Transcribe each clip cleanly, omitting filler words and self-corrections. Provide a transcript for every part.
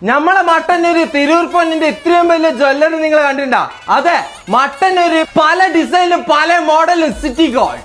നമ്മളെ മട്ടന്നൂര് തിരൂർ പൊന്നിന്റെ ഇത്രയും വലിയ ജ്വല്ലറി നിങ്ങൾ കണ്ടിട്ടുണ്ടോ? അതെ, മട്ടന്നൂര് പല ഡിസൈനിലും പല മോഡലും സിറ്റി ഗോൾഡ്.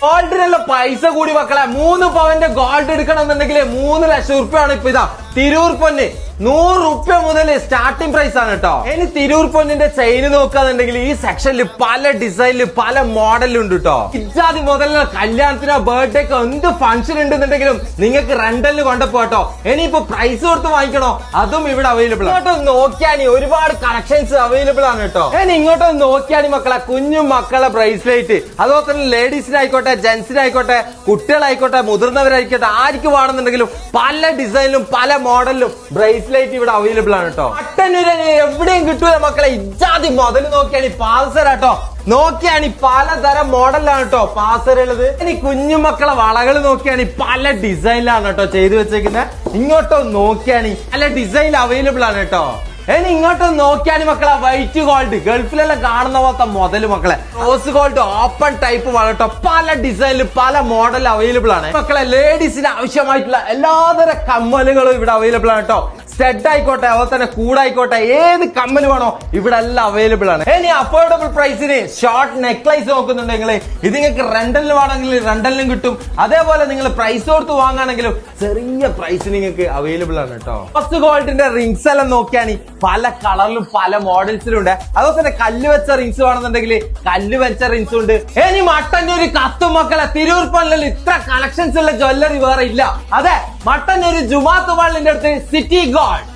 ഗോൾഡിനുള്ള പൈസ കൂടി മക്കളെ. 3 പവന്റെ ഗോൾഡ് എടുക്കണമെന്നുണ്ടെങ്കിൽ 3 ലക്ഷം റുപ്യാണ്. ഇപ്പൊ ഇതാ തിരൂർ പൊന്ന് 100 റുപ്യ മുതൽ സ്റ്റാർട്ടിംഗ് പ്രൈസ് ആണ് കേട്ടോ. ഇനി തിരൂർ പൊന്നിന്റെ ചെയിൻ നോക്കാന്നുണ്ടെങ്കിൽ ഈ സെക്ഷനിൽ പല ഡിസൈനിൽ പല മോഡലും ഉണ്ട് കേട്ടോ. ഇജാതി മുതലിന് കല്യാണത്തിനോ ബർത്ത്ഡേക്കോ എന്ത് ഫംഗ്ഷൻ ഉണ്ടെന്നുണ്ടെങ്കിലും നിങ്ങൾക്ക് റെന്റലിന് കൊണ്ടുപോട്ടോ. ഇനിയിപ്പോ പ്രൈസ് കൊടുത്ത് വാങ്ങിക്കണോ, അതും ഇവിടെ അവൈലബിൾ ആണ്. ഇങ്ങോട്ടൊന്ന് നോക്കിയാണി ഒരുപാട് കളക്ഷൻസ് അവൈലബിൾ ആണ് കേട്ടോ. ഇനി ഇങ്ങോട്ടൊന്ന് നോക്കിയാണി മക്കളെ, കുഞ്ഞു മക്കളെ ബ്രേസ്ലെറ്റ്, അതുപോലെ തന്നെ ലേഡീസിനായിക്കോട്ടെ ജെന്റ്സിനായിക്കോട്ടെ കുട്ടികളായിക്കോട്ടെ മുതിർന്നവരായിക്കോട്ടെ ആർക്ക് വേണമെന്നുണ്ടെങ്കിലും പല ഡിസൈനിലും പല മോഡലിലും ബ്രേസ്ലെറ്റ് ഇവിടെ അവൈലബിൾ ആണ് കേട്ടോ. മട്ടന്നൂര് എവിടെയും കിട്ടൂല മക്കളെ. ഇജാതി മുതൽ നോക്കിയാണ് പാസരാട്ടോ. നോക്കിയാണ് പലതരം മോഡലാണ് കേട്ടോ പാസറുള്ളത്. ഇനി കുഞ്ഞുമക്കളെ വളകൾ നോക്കിയാണ് പല ഡിസൈനിലാണ് കേട്ടോ ചെയ്തു വെച്ചേക്കുന്നത്. ഇങ്ങോട്ടോ നോക്കിയാണ് പല ഡിസൈൻ അവൈലബിൾ ആണ് കേട്ടോ. ഇനി ഇങ്ങോട്ട് നോക്കിയാണ് മക്കളെ വൈറ്റ് ഗോൾഡ്, ഗൾഫിലെല്ലാം കാണുന്ന പോലത്തെ മുതല് മക്കളെ. റോസ് ഗോൾഡ് ഓപ്പൺ ടൈപ്പ് വളട്ടോ പല ഡിസൈനിൽ പല മോഡൽ അവൈലബിൾ ആണ് മക്കളെ. ലേഡീസിന് ആവശ്യമായിട്ടുള്ള എല്ലാതരം കമ്മലുകളും ഇവിടെ അവൈലബിൾ ആണ് കേട്ടോ. സ്റ്റഡ് ആയിക്കോട്ടെ അതുപോലെ തന്നെ കൂടായിക്കോട്ടെ ഏത് കമ്മൽ വേണോ ഇവിടെ എല്ലാം അവൈലബിൾ ആണ്. ഇനി അഫോർഡബിൾ പ്രൈസിന് ഷോർട്ട് നെക്ലൈസ് നോക്കുന്നുണ്ടെങ്കിൽ ഇത് നിങ്ങൾക്ക് റെന്റലിന് വേണമെങ്കിൽ റെന്റലിനും കിട്ടും. അതേപോലെ നിങ്ങൾ പ്രൈസ് കൊടുത്ത് വാങ്ങുകയാണെങ്കിലും ചെറിയ പ്രൈസ് നിങ്ങൾക്ക് അവൈലബിൾ ആണ് കേട്ടോ. ഫസ്റ്റ് ഗോൾഡിന്റെ റിങ്സ് എല്ലാം നോക്കിയാണ് പല കളറിലും പല മോഡൽസിലും ഉണ്ട്. അതുപോലെ തന്നെ കല്ല് വെച്ച റിങ്സ് വേണമെന്നുണ്ടെങ്കിൽ കല്ല് വെച്ച റിങ്സ് ഉണ്ട്. ഇനി മട്ടന്നൂര് കത്തും മക്കളെ. തിരൂർ പള്ളിയിൽ ഇത്ര കളക്ഷൻസ് ഉള്ള ജ്വല്ലറി വേറെ ഇല്ല. അതെ, മട്ടന്നൂര് ജുമാത്ത് പള്ളിന്റെ അടുത്ത് സിറ്റി ഗോൾഡ്.